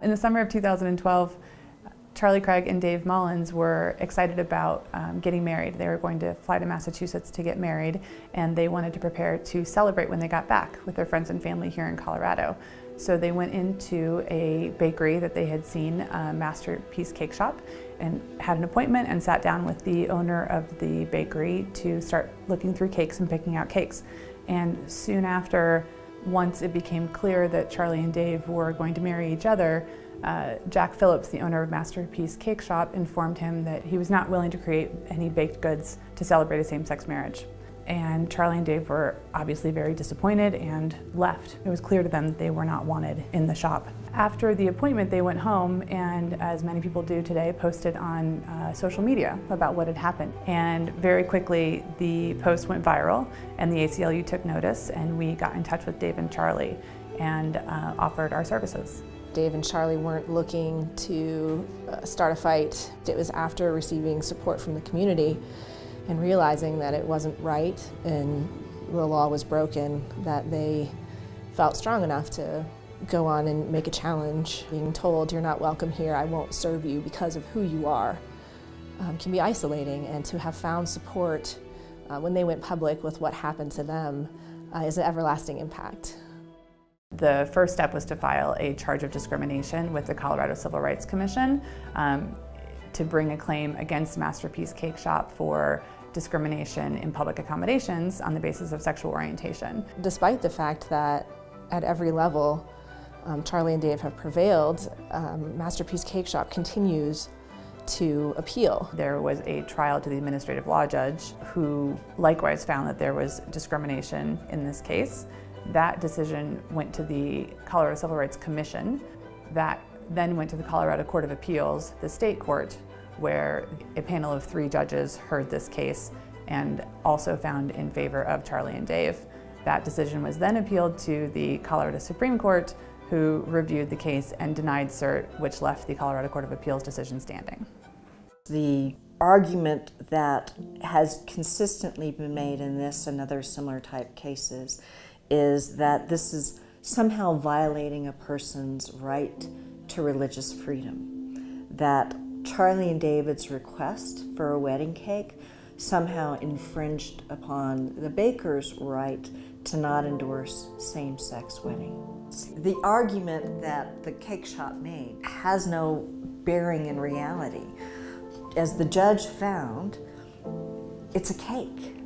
In the summer of 2012, Charlie Craig and Dave Mullins were excited about getting married. They were going to fly to Massachusetts to get married, and they wanted to prepare to celebrate when they got back with their friends and family here in Colorado. So they went into a bakery that they had seen, Masterpiece Cakeshop, and had an appointment and sat down with the owner of the bakery to start looking through cakes and picking out cakes. And soon after, once it became clear that Charlie and Dave were going to marry each other, Jack Phillips, the owner of Masterpiece Cakeshop, informed him that he was not willing to create any baked goods to celebrate a same-sex marriage. And Charlie and Dave were obviously very disappointed and left. It was clear to them that they were not wanted in the shop. After the appointment, they went home and, as many people do today, posted on social media about what had happened. And very quickly, the post went viral and the ACLU took notice, and we got in touch with Dave and Charlie and offered our services. Dave and Charlie weren't looking to start a fight. It was after receiving support from the community and realizing that it wasn't right and the law was broken that they felt strong enough to go on and make a challenge. Being told, "You're not welcome here, I won't serve you because of who you are," can be isolating, and to have found support when they went public with what happened to them is an everlasting impact. The first step was to file a charge of discrimination with the Colorado Civil Rights Commission to bring a claim against Masterpiece Cakeshop for discrimination in public accommodations on the basis of sexual orientation. Despite the fact that at every level Charlie and Dave have prevailed, Masterpiece Cakeshop continues to appeal. There was a trial to the administrative law judge who likewise found that there was discrimination in this case. That decision went to the Colorado Civil Rights Commission. That then went to the Colorado Court of Appeals, the state court, where a panel of 3 judges heard this case and also found in favor of Charlie and Dave. That decision was then appealed to the Colorado Supreme Court, who reviewed the case and denied cert, which left the Colorado Court of Appeals decision standing. The argument that has consistently been made in this and other similar type cases is that this is somehow violating a person's right to religious freedom, that Charlie and David's request for a wedding cake somehow infringed upon the baker's right to not endorse same-sex weddings. The argument that the cake shop made has no bearing in reality. As the judge found, it's a cake.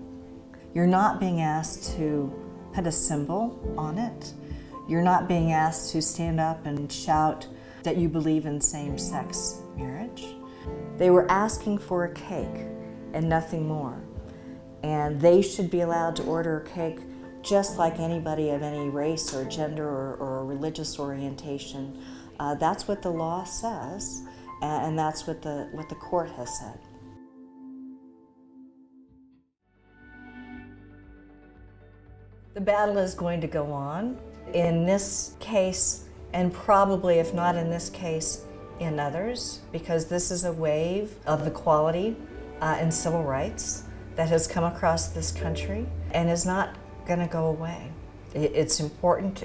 You're not being asked to put a symbol on it. You're not being asked to stand up and shout that you believe in same-sex marriage. They were asking for a cake and nothing more. And they should be allowed to order a cake just like anybody of any race or gender or religious orientation. That's what the law says, and that's what the court has said. The battle is going to go on in this case, and probably, if not in this case, in others, because this is a wave of equality and civil rights that has come across this country and is not going to go away. It's important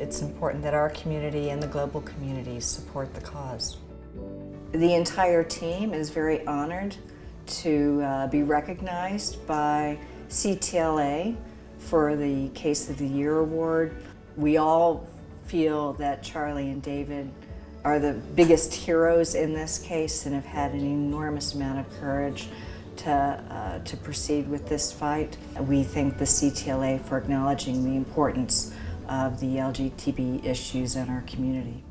that our community and the global community support the cause. The entire team is very honored to be recognized by CTLA for the Case of the Year award. We all feel that Charlie and David are the biggest heroes in this case and have had an enormous amount of courage to proceed with this fight. We thank the CTLA for acknowledging the importance of the LGBT issues in our community.